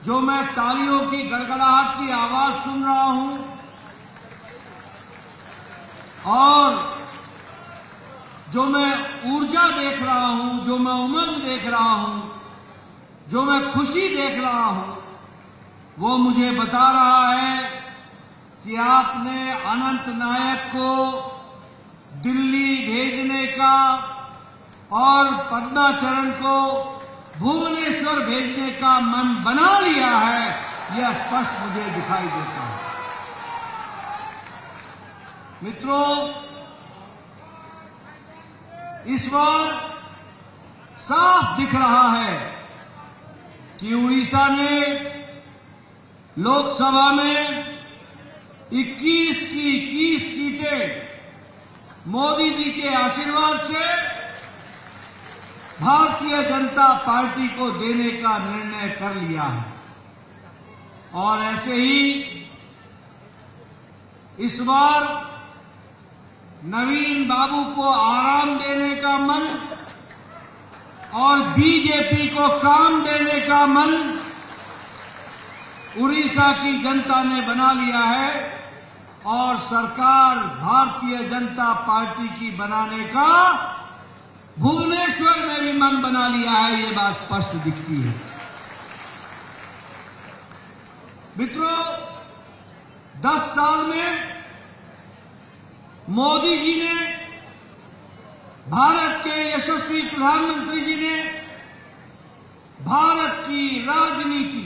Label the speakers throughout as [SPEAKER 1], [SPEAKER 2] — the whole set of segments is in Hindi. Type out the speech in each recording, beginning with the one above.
[SPEAKER 1] जो मैं तालियों की गड़गड़ाहट की आवाज सुन रहा हूं और जो मैं ऊर्जा देख रहा हूं, जो मैं उमंग देख रहा हूं, जो मैं खुशी देख रहा हूं, वो मुझे बता रहा है कि आपने अनंत नायक को दिल्ली भेजने का और पद्माचरण को भुवनेश्वर भेजने का मन बना लिया है, यह स्पष्ट मुझे दिखाई देता है। मित्रों, इस बार साफ दिख रहा है कि उड़ीसा ने लोकसभा में 21 की 21 सीटें मोदी जी के आशीर्वाद से भारतीय जनता पार्टी को देने का निर्णय कर लिया है। और ऐसे ही इस बार नवीन बाबू को आराम देने का मन और बीजेपी को काम देने का मन उड़ीसा की जनता ने बना लिया है और सरकार भारतीय जनता पार्टी की बनाने का भुवनेश्वर में भी मन बना लिया है, ये बात स्पष्ट दिखती है। मित्रों, 10 साल में मोदी जी ने, भारत के यशस्वी प्रधानमंत्री जी ने भारत की राजनीति,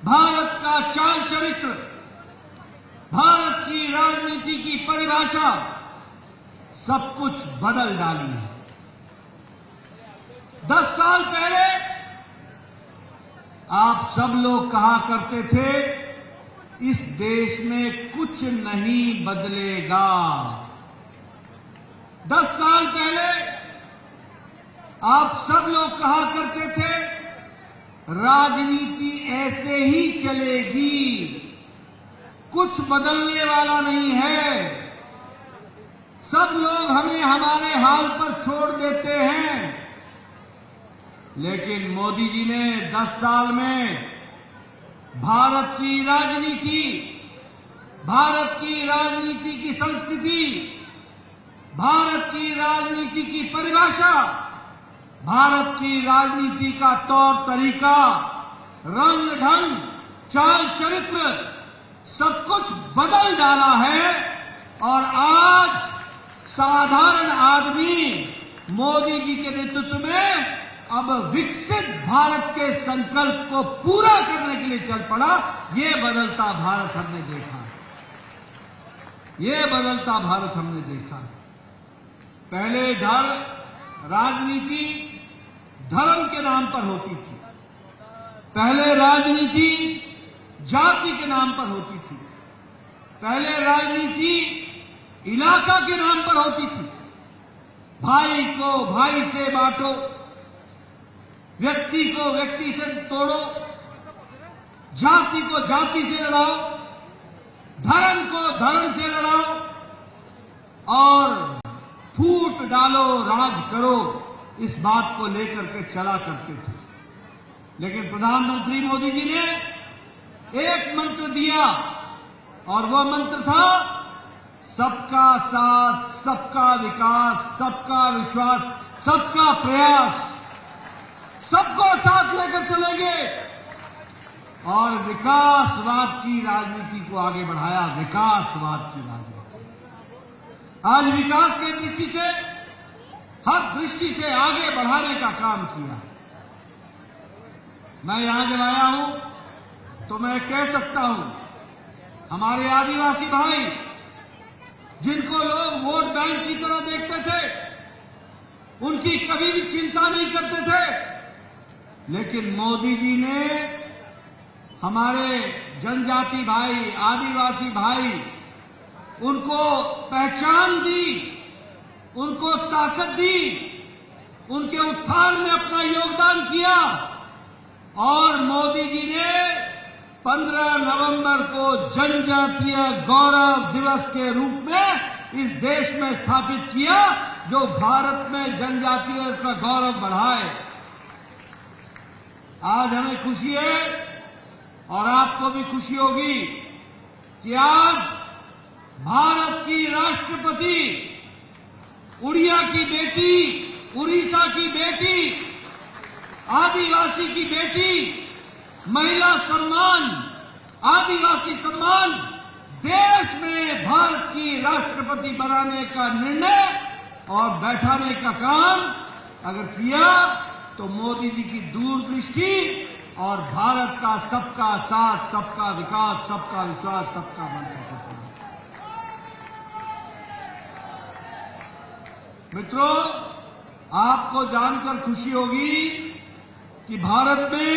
[SPEAKER 1] भारत का चाल चरित्र, भारत की राजनीति की परिभाषा सब कुछ बदल डाली है। 10 साल पहले आप सब लोग कहा करते थे, इस देश में कुछ नहीं बदलेगा। 10 साल पहले आप सब लोग कहा करते थे, राजनीति ऐसे ही चलेगी, कुछ बदलने वाला नहीं है, सब लोग हमें हमारे हाल पर छोड़ देते हैं। लेकिन मोदी जी ने 10 साल में भारत की राजनीति, भारत की राजनीति की संस्कृति, भारत की राजनीति की परिभाषा, भारत की राजनीति का तौर तरीका, रंग ढंग, चाल चरित्र सब कुछ बदल डाला है। और आज साधारण आदमी मोदी जी के नेतृत्व में अब विकसित भारत के संकल्प को पूरा करने के लिए चल पड़ा। ये बदलता भारत हमने देखा, ये बदलता भारत हमने देखा। पहले राजनीति धर्म के नाम पर होती थी, पहले राजनीति जाति के नाम पर होती थी, पहले राजनीति इलाका के नाम पर होती थी। भाई को भाई से बांटो, व्यक्ति को व्यक्ति से तोड़ो, जाति को जाति से लड़ाओ, धर्म को धर्म से लड़ाओ और फूट डालो, राज करो, इस बात को लेकर के चला करते थे। लेकिन प्रधानमंत्री मोदी जी ने एक मंत्र दिया और वह मंत्र था सबका साथ, सबका विकास, सबका विश्वास, सबका प्रयास। सबको साथ लेकर चलेंगे और विकासवाद की राजनीति को आगे बढ़ाया, विकासवाद की राजनीति। आज विकास के दृष्टि से, हर दृष्टि से आगे बढ़ाने का काम किया। मैं यहां जब आया हूं तो मैं कह सकता हूं, हमारे आदिवासी भाई जिनको लोग वोट बैंक की तरह देखते थे, उनकी कभी भी चिंता नहीं करते थे, लेकिन मोदी जी ने हमारे जनजाति भाई, आदिवासी भाई, उनको पहचान दी, उनको ताकत दी, उनके उत्थान में अपना योगदान किया। और मोदी जी ने 15 नवंबर को जनजातीय गौरव दिवस के रूप में इस देश में स्थापित किया, जो भारत में जनजातीय का गौरव बढ़ाए। आज हमें खुशी है और आपको भी खुशी होगी कि आज भारत की राष्ट्रपति उड़िया की बेटी, उड़ीसा की बेटी, आदिवासी की बेटी, महिला सम्मान, आदिवासी सम्मान देश में भारत की राष्ट्रपति बनाने का निर्णय और बैठाने का काम अगर किया तो मोदी जी की दूरदृष्टि और भारत का सबका साथ, सबका विकास, सबका विश्वास, सबका मंत्र सफल। मित्रों, आपको जानकर खुशी होगी कि भारत में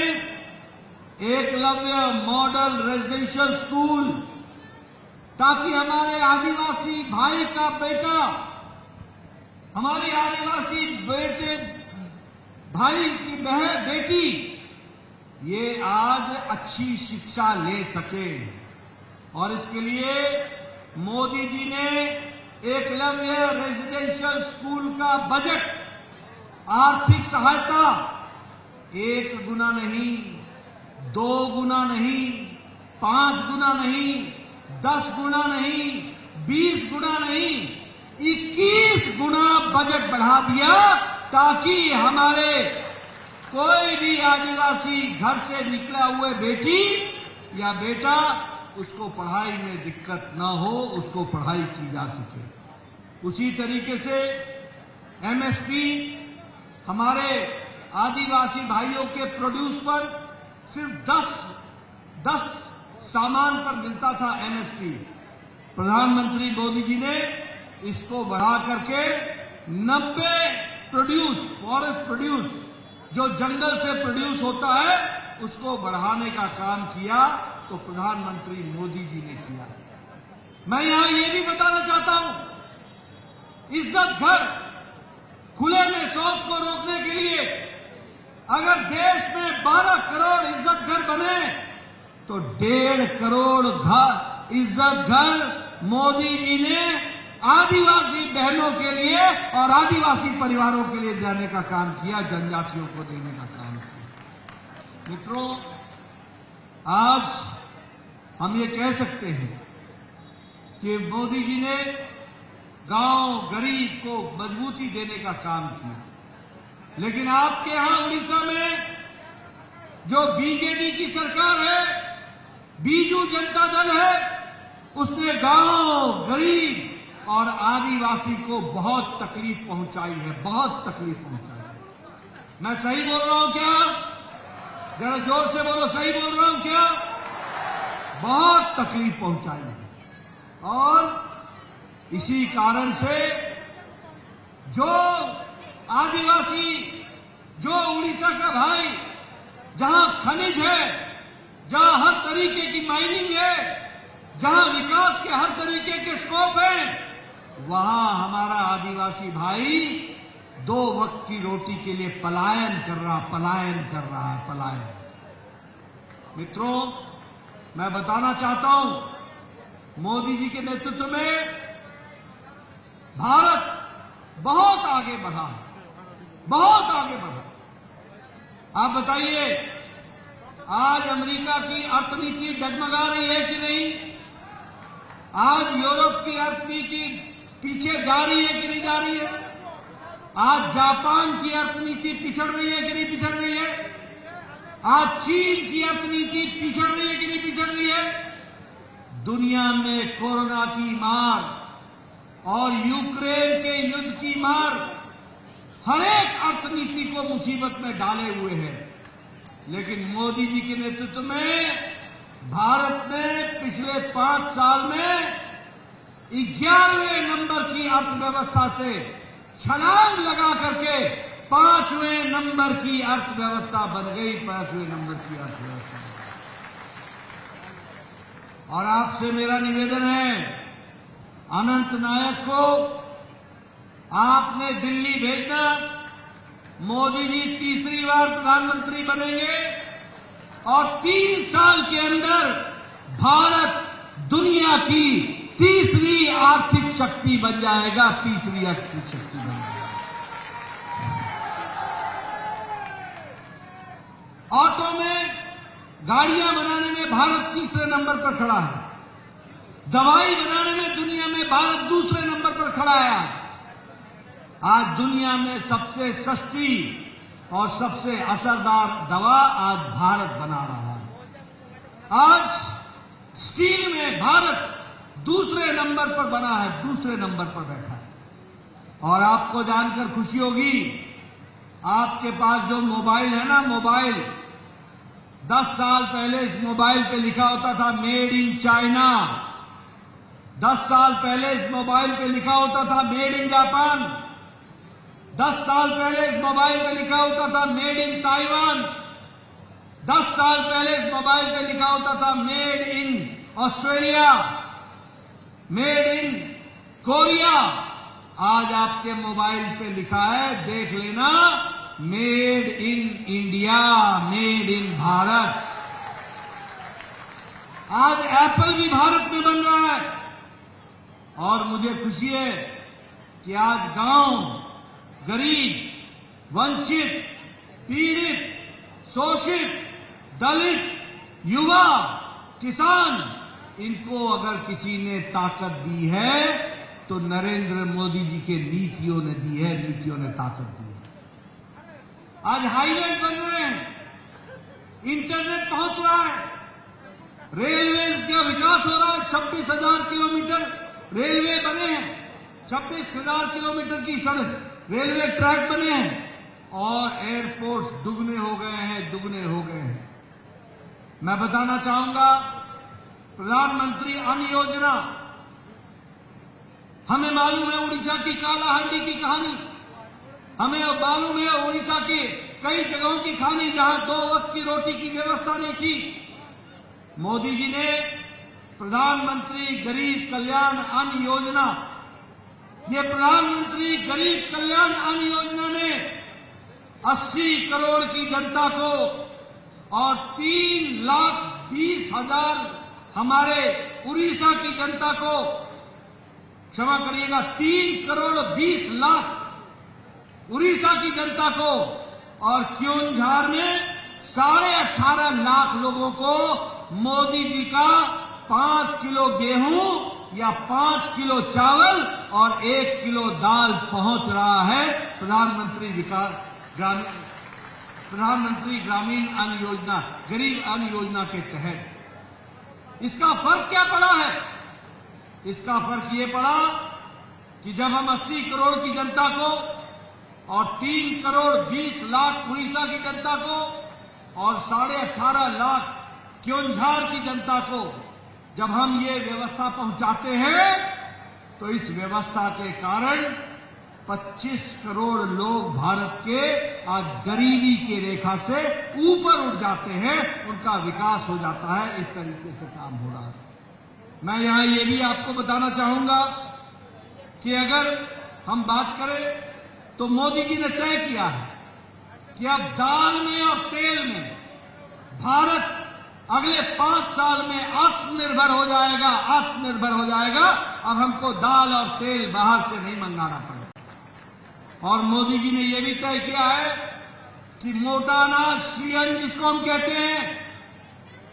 [SPEAKER 1] एकलव्य मॉडल रेजिडेंशियल स्कूल, ताकि हमारे आदिवासी भाई का बेटा, हमारी आदिवासी बेटे भाई की बहन बेटी ये आज अच्छी शिक्षा ले सके। और इसके लिए मोदी जी ने एकलव्य रेजिडेंशियल स्कूल का बजट, आर्थिक सहायता 1 गुना नहीं, 2 गुना नहीं, 5 गुना नहीं, 10 गुना नहीं, 20 गुना नहीं, 21 गुना बजट बढ़ा दिया, ताकि हमारे कोई भी आदिवासी घर से निकला हुए बेटी या बेटा, उसको पढ़ाई में दिक्कत ना हो, उसको पढ़ाई की जा सके। उसी तरीके से एमएसपी हमारे आदिवासी भाइयों के प्रोड्यूस पर सिर्फ 10 सामान पर मिलता था एमएसपी। प्रधानमंत्री मोदी जी ने इसको बढ़ा करके 90 प्रोड्यूस, फॉरेस्ट प्रोड्यूस, जो जंगल से प्रोड्यूस होता है, उसको बढ़ाने का काम किया तो प्रधानमंत्री मोदी जी ने किया। मैं यहां ये भी बताना चाहता हूं, इज्जत घर, खुले में शौच को रोकने के लिए अगर देश में 12 करोड़ इज्जत घर बने तो 1.5 करोड़ घर इज्जत घर मोदी जी ने आदिवासी बहनों के लिए और आदिवासी परिवारों के लिए देने का काम किया, जनजातियों को देने का काम किया। मित्रों, आज हम ये कह सकते हैं कि मोदी जी ने गांव गरीब को मजबूती देने का काम किया, लेकिन आपके यहां उड़ीसा में जो बीजेडी की सरकार है, बीजू जनता दल है, उसने गांव गरीब और आदिवासी को बहुत तकलीफ पहुंचाई है, बहुत तकलीफ पहुंचाई है। मैं सही बोल रहा हूं क्या? जरा जोर से बोलो, सही बोल रहा हूं क्या? बहुत तकलीफ पहुंचाई है। और इसी कारण से जो आदिवासी, जो उड़ीसा का भाई, जहां खनिज है, जहां हर तरीके की माइनिंग है, जहां विकास के हर तरीके के स्कोप है, वहां हमारा आदिवासी भाई 2 वक्त की रोटी के लिए पलायन कर रहा है, पलायन। मित्रों, मैं बताना चाहता हूं, मोदी जी के नेतृत्व में भारत बहुत आगे बढ़ा, बहुत आगे बढ़ा। आप बताइए, आज अमेरिका की अर्थनीति डगमगा रही है कि नहीं? आज यूरोप की अर्थनीति पीछे जा रही है कि नहीं जा रही है? आज जापान की अर्थनीति पिछड़ रही है कि नहीं पिछड़ रही है? आज चीन की अर्थनीति पिछड़ रही है कि नहीं पिछड़ रही है? दुनिया में कोरोना की मार और यूक्रेन के युद्ध की मार हर एक अर्थनीति को मुसीबत में डाले हुए है, लेकिन मोदी जी के नेतृत्व में भारत ने पिछले 5 साल में 11वें नंबर की अर्थव्यवस्था से छलांग लगा करके 5वें नंबर की अर्थव्यवस्था बन गई, 5वें नंबर की अर्थव्यवस्था। और आपसे मेरा निवेदन है, अनंत नायक को आपने दिल्ली भेजना, मोदी जी तीसरी बार प्रधानमंत्री बनेंगे और 3 साल के अंदर भारत दुनिया की तीसरी आर्थिक शक्ति बन जाएगा, तीसरी आर्थिक शक्ति बन जाएगा। ऑटो में, गाड़ियां बनाने में भारत तीसरे नंबर पर खड़ा है। दवाई बनाने में दुनिया में भारत दूसरे नंबर पर खड़ा है। आज दुनिया में सबसे सस्ती और सबसे असरदार दवा आज भारत बना रहा है। आज स्टील में भारत दूसरे नंबर पर बना है, दूसरे नंबर पर बैठा है। और आपको जानकर खुशी होगी, आपके पास जो मोबाइल है ना, मोबाइल 10 साल पहले इस मोबाइल पे लिखा होता था मेड इन चाइना। 10 साल पहले इस मोबाइल पे लिखा होता था मेड इन जापान। 10 साल पहले इस मोबाइल पे लिखा होता था मेड इन ताइवान। 10 साल पहले इस मोबाइल पे लिखा होता था made in Australia, made in Korea. आज आपके मोबाइल पे लिखा है, देख लेना, made in India, made in Bharat. आज एप्पल भी भारत में बन रहा है। और मुझे खुशी है कि आज गांव, गरीब, वंचित, पीड़ित, शोषित, दलित, युवा, किसान, इनको अगर किसी ने ताकत दी है तो नरेंद्र मोदी जी के नीतियों ने दी है, नीतियों ने ताकत दी है। आज हाईवे बन रहे हैं, इंटरनेट पहुंच रहा है, रेलवे का विकास हो रहा है। 26,000 किलोमीटर रेलवे बने हैं, 26,000 किलोमीटर की सड़क, रेलवे ट्रैक बने हैं और एयरपोर्ट्स दुगने हो गए हैं, दुगने हो गए हैं। मैं बताना चाहूंगा, प्रधानमंत्री अन्न योजना, हमें मालूम है उड़ीसा की कालाहांडी की कहानी, हमें मालूम है उड़ीसा के कई जगहों की कहानी जहां 2 वक्त की रोटी की व्यवस्था नहीं थी। मोदी जी ने प्रधानमंत्री गरीब कल्याण अन्न योजना, ये प्रधानमंत्री गरीब कल्याण अन्न योजना ने 80 करोड़ की जनता को और 3,20,000 हमारे उड़ीसा की जनता को, क्षमा करिएगा, 3,20,00,000 उड़ीसा की जनता को और क्योंझार में 18.5 लाख लोगों को मोदी जी का 5 किलो गेहूं या 5 किलो चावल और 1 किलो दाल पहुंच रहा है प्रधानमंत्री ग्रामीण अन्न योजना, गरीब अन्न योजना के तहत। इसका फर्क क्या पड़ा है? इसका फर्क ये पड़ा कि जब हम 80 करोड़ की जनता को और 3,20,00,000 उड़ीसा की जनता को और 18.5 लाख क्योंझार की जनता को जब हम ये व्यवस्था पहुंचाते हैं तो इस व्यवस्था के कारण 25 करोड़ लोग भारत के आज गरीबी की रेखा से ऊपर उठ जाते हैं, उनका विकास हो जाता है। इस तरीके से काम हो रहा है। मैं यहां ये भी आपको बताना चाहूंगा कि अगर हम बात करें तो मोदी जी ने तय किया है कि अब दाल में और तेल में भारत अगले 5 साल में आत्मनिर्भर हो जाएगा, आत्मनिर्भर हो जाएगा। अब हमको दाल और तेल बाहर से नहीं मंगाना पड़ेगा। और मोदी जी ने यह भी तय किया है कि मोटा अनाज, श्री अन्न जिसको हम कहते हैं,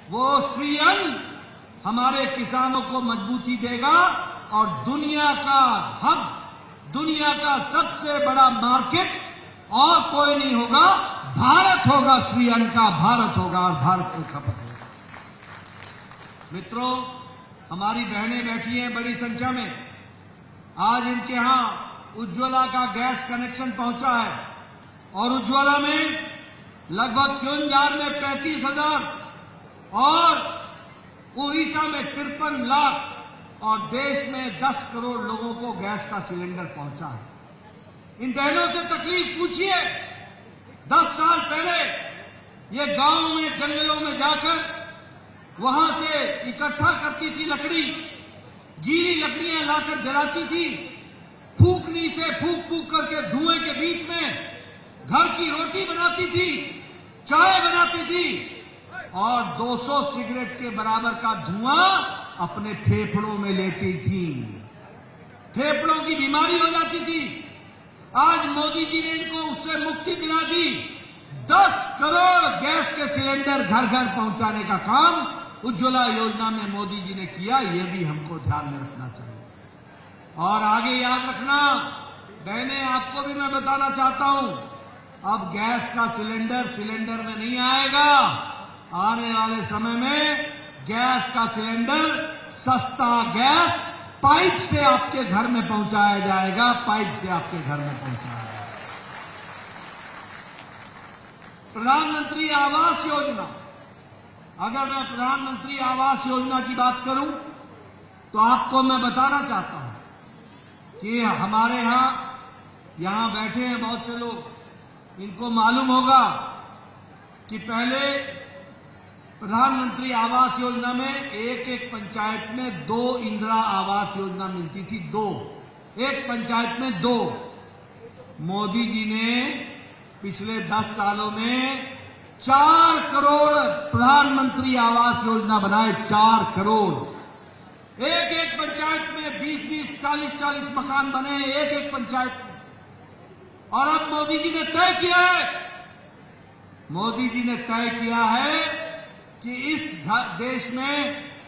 [SPEAKER 1] वो श्री अन्न हमारे किसानों को मजबूती देगा और दुनिया का हब, दुनिया का सबसे बड़ा मार्केट और कोई नहीं होगा, भारत होगा। श्री अन्न का भारत होगा और भारत की खपत होगा। मित्रों, हमारी बहनें बैठी हैं बड़ी संख्या में। आज इनके यहां उज्ज्वला का गैस कनेक्शन पहुंचा है और उज्ज्वला में लगभग क्योंझार में 35,000 और उड़ीसा में 53 लाख और देश में 10 करोड़ लोगों को गैस का सिलेंडर पहुंचा है। इन बहनों से तकलीफ पूछिए। 10 साल पहले ये गांव में, जंगलों में जाकर वहां से इकट्ठा करती थी लकड़ी, गीली लकड़ियां लाकर जलाती थी, फूकनी से फूक करके धुएं के बीच में घर की रोटी बनाती थी, चाय बनाती थी और 200 सिगरेट के बराबर का धुआं अपने फेफड़ों में लेती थी। फेफड़ों की बीमारी हो जाती थी। आज मोदी जी ने इनको उससे मुक्ति दिला दी। 10 करोड़ गैस के सिलेंडर घर घर पहुंचाने का काम उज्ज्वला योजना में मोदी जी ने किया, यह भी हमको ध्यान में रखना चाहिए। और आगे याद रखना बहने, आपको भी मैं बताना चाहता हूं, अब गैस का सिलेंडर में नहीं आएगा। आने वाले समय में गैस का सिलेंडर, सस्ता गैस पाइप से आपके घर में पहुंचाया जाएगा, पाइप से आपके घर में पहुंचाया जाएगा। प्रधानमंत्री आवास योजना, अगर मैं प्रधानमंत्री आवास योजना की बात करूं तो आपको मैं बताना चाहता हूं कि हमारे यहां बैठे हैं बहुत से लोग, इनको मालूम होगा कि पहले प्रधानमंत्री आवास योजना में एक पंचायत में 2 इंदिरा आवास योजना मिलती थी, 2, एक पंचायत में 2। मोदी जी ने पिछले 10 सालों में 4 करोड़ प्रधानमंत्री आवास योजना बनाए, 4 करोड़। एक पंचायत में 20-20, 40-40 मकान बने, एक पंचायत में। और अब मोदी जी ने तय किया है कि इस देश में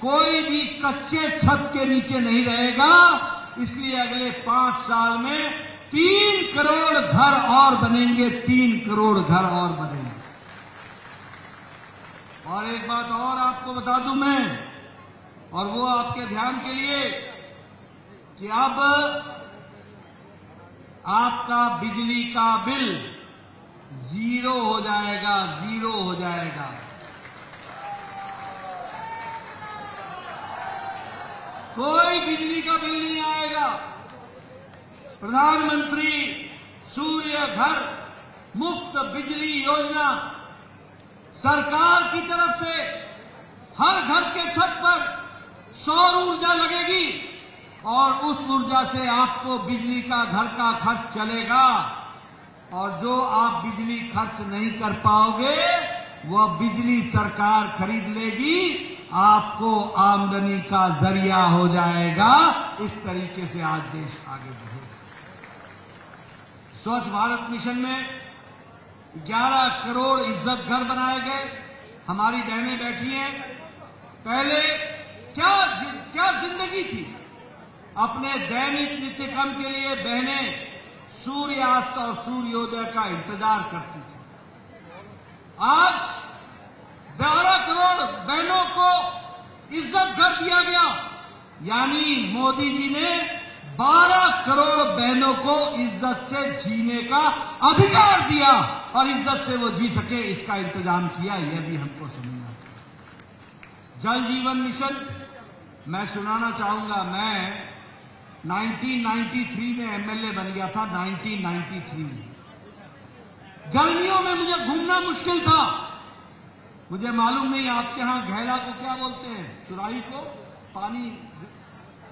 [SPEAKER 1] कोई भी कच्चे छत के नीचे नहीं रहेगा, इसलिए अगले 5 साल में 3 करोड़ घर और बनेंगे, 3 करोड़ घर और बनेंगे। और एक बात और आपको बता दूं मैं, और वो आपके ध्यान के लिए, कि अब आपका बिजली का बिल 0 हो जाएगा, 0 हो जाएगा। कोई बिजली का बिल नहीं आएगा। प्रधानमंत्री सूर्य घर मुफ्त बिजली योजना, सरकार की तरफ से हर घर के छत पर सौर ऊर्जा लगेगी और उस ऊर्जा से आपको बिजली का घर का खर्च चलेगा। और जो आप बिजली खर्च नहीं कर पाओगे वह बिजली सरकार खरीद लेगी, आपको आमदनी का जरिया हो जाएगा। इस तरीके से आज देश आगे बढ़ेगा। स्वच्छ भारत मिशन में 11 करोड़ इज्जत घर बनाए गए। हमारी बहनें बैठी हैं, पहले क्या जिंदगी थी। अपने दैनिक नित्य कर्म के लिए बहनें सूर्यास्त और सूर्योदय का इंतजार करती थी। आज 12 करोड़ बहनों को इज्जत घर दिया गया, यानी मोदी जी ने 12 करोड़ बहनों को इज्जत से जीने का अधिकार दिया और इज्जत से वो जी सके, इसका इंतजाम किया। यह भी हमको समझना चाहिए। जल जीवन मिशन मैं सुनाना चाहूंगा। मैं 1993 में एमएलए बन गया था। 1993 में गर्मियों में मुझे घूमना मुश्किल था। मुझे मालूम नहीं आपके यहां घैला को क्या बोलते हैं, सुराही को, पानी,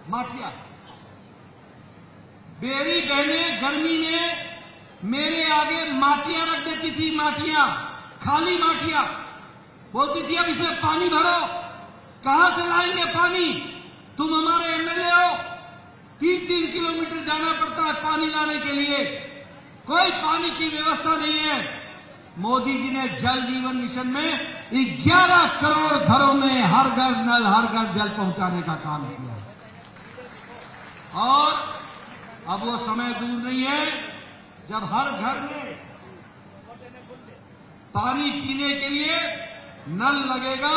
[SPEAKER 1] माटिया। मेरी बहनें गर्मी में मेरे आगे माटियां रख देती थी, माटियां, खाली माटियां। बोलती थी अब इसमें पानी भरो। कहां से लाएंगे पानी? तुम हमारे एमएलए हो, 3-3 किलोमीटर जाना पड़ता है पानी लाने के लिए, कोई पानी की व्यवस्था नहीं है। मोदी जी ने जल जीवन मिशन में 11 करोड़ घरों में हर घर नल, हर घर जल पहुंचाने का काम किया। और अब वो समय दूर नहीं है जब हर घर में पानी पीने के लिए नल लगेगा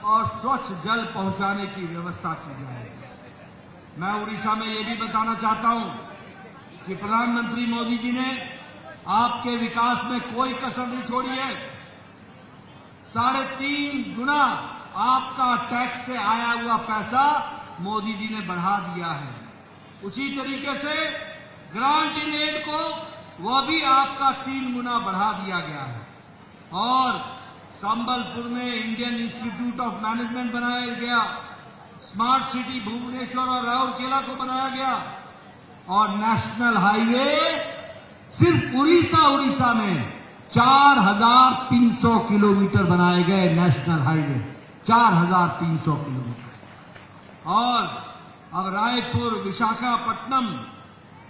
[SPEAKER 1] और स्वच्छ जल पहुंचाने की व्यवस्था की जाएगी। मैं उड़ीसा में ये भी बताना चाहता हूं कि प्रधानमंत्री मोदी जी ने आपके विकास में कोई कसर नहीं छोड़ी है। 3.5 गुना आपका टैक्स से आया हुआ पैसा मोदी जी ने बढ़ा दिया है। उसी तरीके से ग्रांट इन एड को वह भी आपका 3 गुना बढ़ा दिया गया है। और संबलपुर में इंडियन इंस्टीट्यूट ऑफ मैनेजमेंट बनाया गया, स्मार्ट सिटी भुवनेश्वर और राउरकेला को बनाया गया, और नेशनल हाईवे सिर्फ उड़ीसा में 4,300 किलोमीटर बनाए गए। National highway 4,300 kilometre. और अब रायपुर विशाखापट्टनम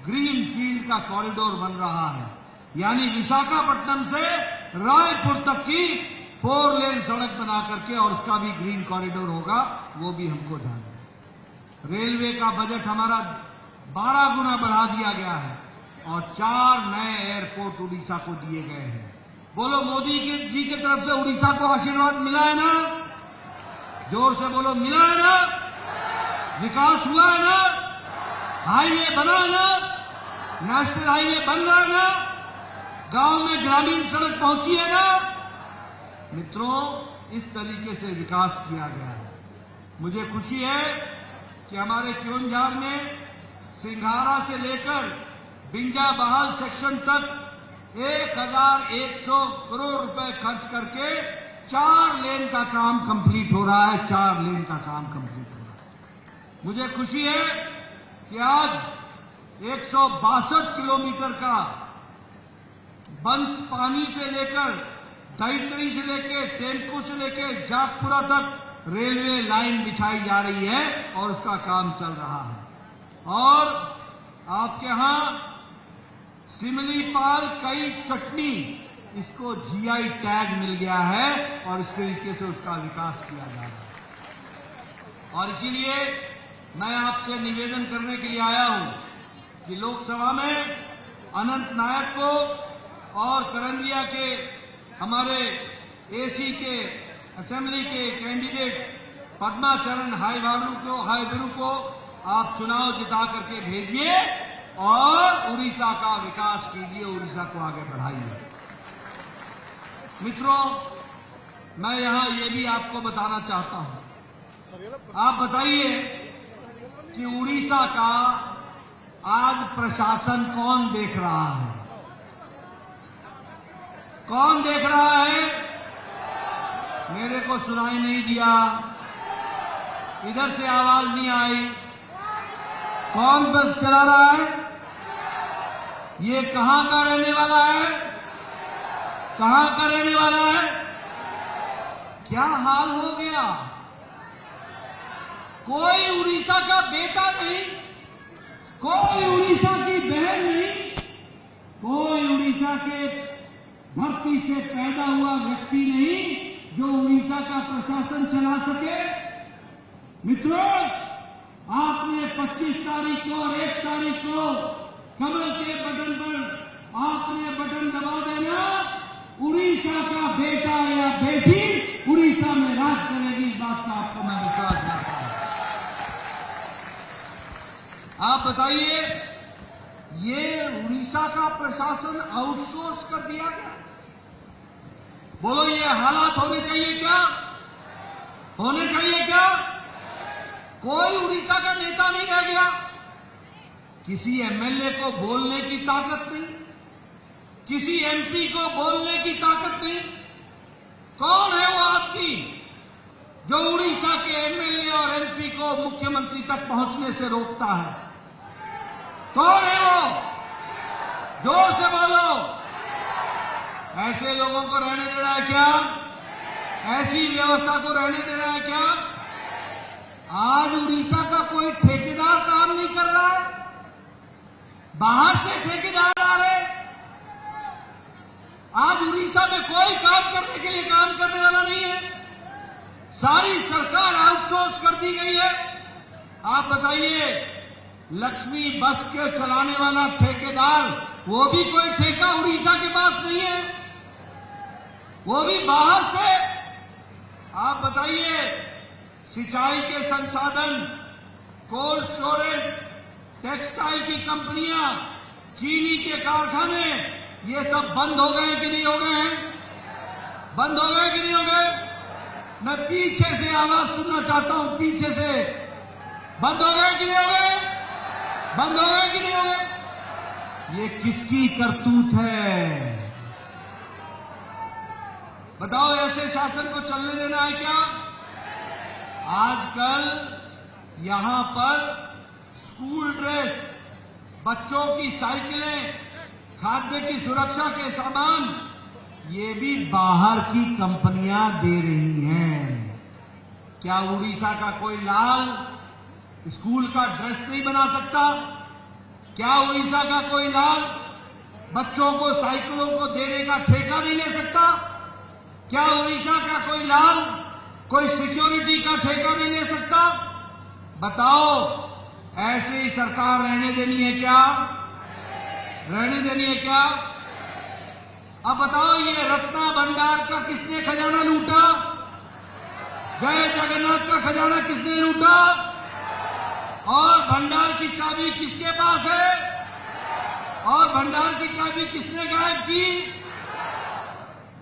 [SPEAKER 1] ग्रीन फील्ड का कॉरिडोर बन रहा है, यानी विशाखापट्टनम से रायपुर तक की 4 लेन सड़क बना करके, और उसका भी ग्रीन कॉरिडोर होगा, वो भी हमको जाना है। रेलवे का बजट हमारा 12 गुना बढ़ा दिया गया है और 4 नए एयरपोर्ट उड़ीसा को दिए गए हैं। बोलो, मोदी जी की तरफ से उड़ीसा को आशीर्वाद मिला है ना? जोर से बोलो, मिला है ना? विकास हुआ है ना? हाईवे बना है ना? नेशनल हाईवे बन रहा है ना? गांव में ग्रामीण सड़क पहुंची है ना? मित्रों, इस तरीके से विकास किया गया है। मुझे खुशी है कि हमारे क्योंझार में सिंघारा से लेकर बिंजा बहाल सेक्शन तक 1100 करोड़ रुपए खर्च करके 4 लेन का काम कंप्लीट हो रहा है। 4 लेन का काम कंप्लीट हो रहा है। मुझे खुशी है कि आज 162 किलोमीटर का बंस पानी से लेकर दैत्री से लेकर टेम्पू से लेकर जागपुरा तक रेलवे लाइन बिछाई जा रही है और उसका काम चल रहा है। और आपके यहां सिमलीपाल कई चटनी, इसको जीआई टैग मिल गया है और इस तरीके से उसका विकास किया जा रहा है। और इसीलिए मैं आपसे निवेदन करने के लिए आया हूं कि लोकसभा में अनंत नायक को और करंजिया के हमारे एसी के असेंबली के कैंडिडेट पद्माचरण हाईबरू को आप चुनाव जिता करके भेजिए और उड़ीसा का विकास कीजिए, उड़ीसा को आगे बढ़ाइए। मित्रों, मैं यहां ये भी आपको बताना चाहता हूं, आप बताइए कि उड़ीसा का आज प्रशासन कौन देख रहा है? कौन देख रहा है? मेरे को सुनाई नहीं दिया, इधर से आवाज नहीं आई। कौन बस चला रहा है? ये कहां का रहने वाला है? कहां का रहने वाला है? क्या हाल हो गया? कोई उड़ीसा का बेटा नहीं, कोई उड़ीसा की बहन नहीं, कोई उड़ीसा के धरती से पैदा हुआ व्यक्ति नहीं जो उड़ीसा का प्रशासन चला सके। मित्रों, आपने 25 तारीख को और 1 तारीख को कमल के बटन पर आपने बटन दबा देना, उड़ीसा का बेटा या बेटी उड़ीसा में राज करेगी। इस बात का आपको मैं विश्वास दिलाता हूं। आप बताइए, ये उड़ीसा का प्रशासन आउटसोर्स कर दिया गया। बोलो, ये हालात होने चाहिए क्या? होने चाहिए क्या? कोई उड़ीसा का नेता नहीं रह गया, किसी एमएलए को बोलने की ताकत नहीं, किसी एमपी को बोलने की ताकत नहीं। कौन है वो आदमी जो उड़ीसा के एमएलए और एमपी को मुख्यमंत्री तक पहुंचने से रोकता है? कौन है वो? जोर से बोलो। ऐसे लोगों को रहने दे रहा है क्या? ऐसी व्यवस्था को रहने दे रहा है क्या? आज उड़ीसा का कोई ठेकेदार काम नहीं कर रहा है, बाहर से ठेकेदार आ रहे। आज उड़ीसा में कोई काम करने के लिए काम करने वाला नहीं है, सारी सरकार आउटसोर्स कर दी गई है। आप बताइए, लक्ष्मी बस के चलाने वाला ठेकेदार, वो भी कोई ठेका उड़ीसा के पास नहीं है, वो भी बाहर से। आप बताइए, सिंचाई के संसाधन, कोल्ड स्टोरेज, टेक्सटाइल की कंपनियां, चीनी के कारखाने, ये सब बंद हो गए कि नहीं हो गए हैं? बंद हो गए कि नहीं हो गए? मैं पीछे से आवाज सुनना चाहता हूं, पीछे से। बंद हो गए कि नहीं हो गए? बंद हो गए कि नहीं हो गए? ये किसकी करतूत है? बताओ, ऐसे शासन को चलने देना है क्या? आजकल यहां पर स्कूल ड्रेस, बच्चों की साइकिलें, खाद्य की सुरक्षा के सामान, ये भी बाहर की कंपनियां दे रही हैं। क्या उड़ीसा का कोई लाल स्कूल का ड्रेस नहीं बना सकता? क्या उड़ीसा का कोई लाल बच्चों को साइकिलों को देने का ठेका नहीं ले सकता? क्या उड़ीसा का कोई लाल कोई सिक्योरिटी का ठेका नहीं ले सकता? बताओ, ऐसे ही सरकार रहने देनी है क्या? रहने देनी है क्या? अब बताओ, ये रत्ना भंडार का किसने खजाना लूटा? जय जगन्नाथ का खजाना किसने लूटा? और भंडार की चाबी किसके पास है? और भंडार की चाबी किसने गायब की?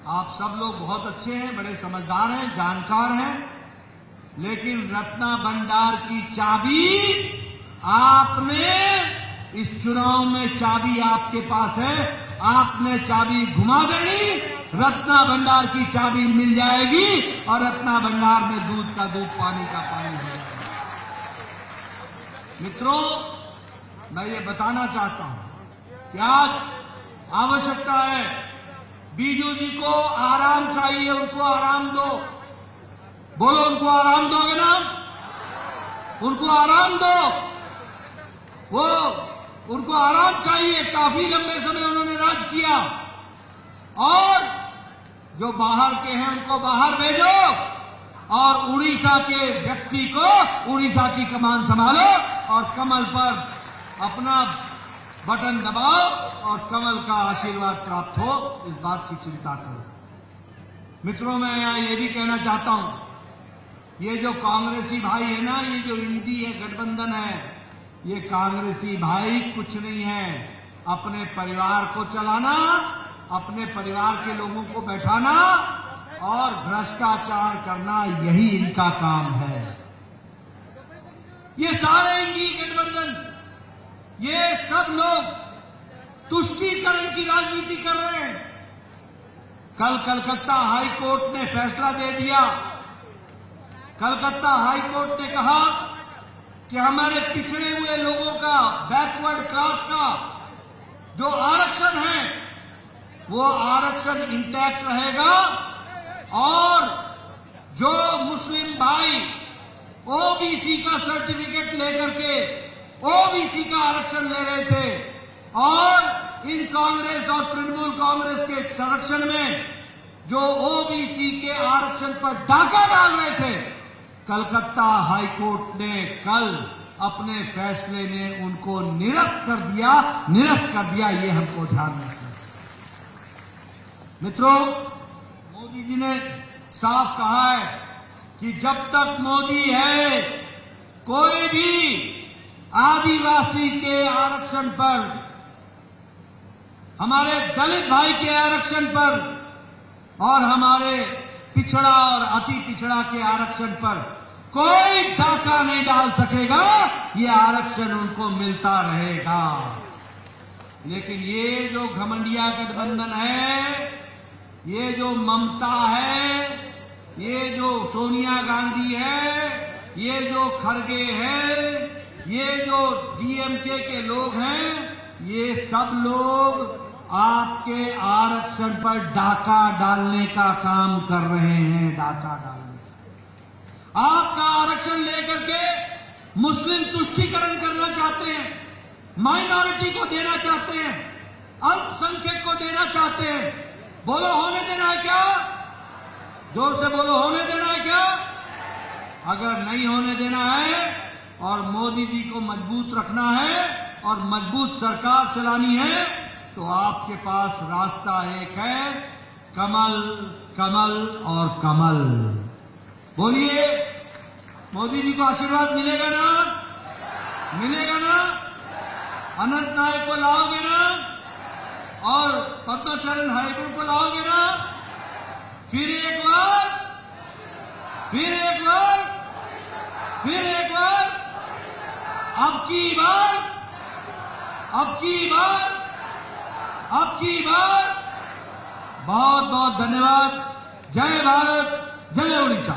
[SPEAKER 1] आप सब लोग बहुत अच्छे हैं, बड़े समझदार हैं, जानकार हैं, लेकिन रत्ना भंडार की चाबी आपने, इस चुनाव में चाबी आपके पास है, आपने चाबी घुमा देनी, रत्ना भंडार की चाबी मिल जाएगी और रत्ना भंडार में दूध का दूध, पानी का पानी हो जाएगा। मित्रों, मैं ये बताना चाहता हूं कि आज आवश्यकता है, बीजू जी को आराम चाहिए, उनको आराम दो। बोलो, उनको आराम दोगे ना? उनको आराम दो। वो, उनको आराम चाहिए, काफी लंबे समय उन्होंने राज किया। और जो बाहर के हैं उनको बाहर भेजो और उड़ीसा के व्यक्ति को उड़ीसा की कमान संभालो और कमल पर अपना बटन दबाओ और कमल का आशीर्वाद प्राप्त हो, इस बात की चिंता करो। मित्रों, मैं यहां ये भी कहना चाहता हूं, ये जो कांग्रेसी भाई है ना, ये जो इंडी है, गठबंधन है, ये कांग्रेसी भाई कुछ नहीं है। अपने परिवार को चलाना, अपने परिवार के लोगों को बैठाना और भ्रष्टाचार करना, यही इनका काम है। ये सारे इंडी गठबंधन, ये सब लोग तुष्टीकरण की राजनीति कर रहे हैं। कल कलकत्ता हाई कोर्ट ने फैसला दे दिया। कलकत्ता हाई कोर्ट ने कहा कि हमारे पिछड़े हुए लोगों का, बैकवर्ड क्लास का जो आरक्षण है, वो आरक्षण इंटैक्ट रहेगा और जो मुस्लिम भाई ओबीसी का सर्टिफिकेट लेकर के ओबीसी का आरक्षण ले रहे थे और इन कांग्रेस और तृणमूल कांग्रेस के संरक्षण में जो ओबीसी के आरक्षण पर डाका डाल रहे थे, कलकत्ता हाईकोर्ट ने कल अपने फैसले में उनको निरस्त कर दिया। ये हमको ध्यान रखना है। मित्रों, मोदी जी ने साफ कहा है कि जब तक मोदी है, कोई भी आदिवासी के आरक्षण पर, हमारे दलित भाई के आरक्षण पर और हमारे पिछड़ा और अति पिछड़ा के आरक्षण पर कोई डाका नहीं डाल सकेगा। ये आरक्षण उनको मिलता रहेगा। लेकिन ये जो घमंडिया गठबंधन है, ये जो ममता है, ये जो सोनिया गांधी है, ये जो खड़गे है, ये जो डीएमके के लोग हैं, ये सब लोग आपके आरक्षण पर डाका डालने का काम कर रहे हैं। डाका डालने, आपका आरक्षण लेकर के मुस्लिम तुष्टीकरण करना चाहते हैं, माइनॉरिटी को देना चाहते हैं, अल्पसंख्यक को देना चाहते हैं। बोलो, होने देना है क्या? जोर से बोलो, होने देना है क्या? अगर नहीं होने देना है और मोदी जी को मजबूत रखना है और मजबूत सरकार चलानी है, तो आपके पास रास्ता एक है, कमल, कमल और कमल। बोलिए, मोदी जी को आशीर्वाद मिलेगा ना? मिलेगा ना? अनंत नायक को लाओगे ना? और पद्मचरण हाईकोर्ट को लाओगे ना? फिर एक बार, फिर एक बार, फिर एक बार, अब की बार, अब की बार, अब की बार। बहुत बहुत धन्यवाद। जय भारत, जय उड़ीसा।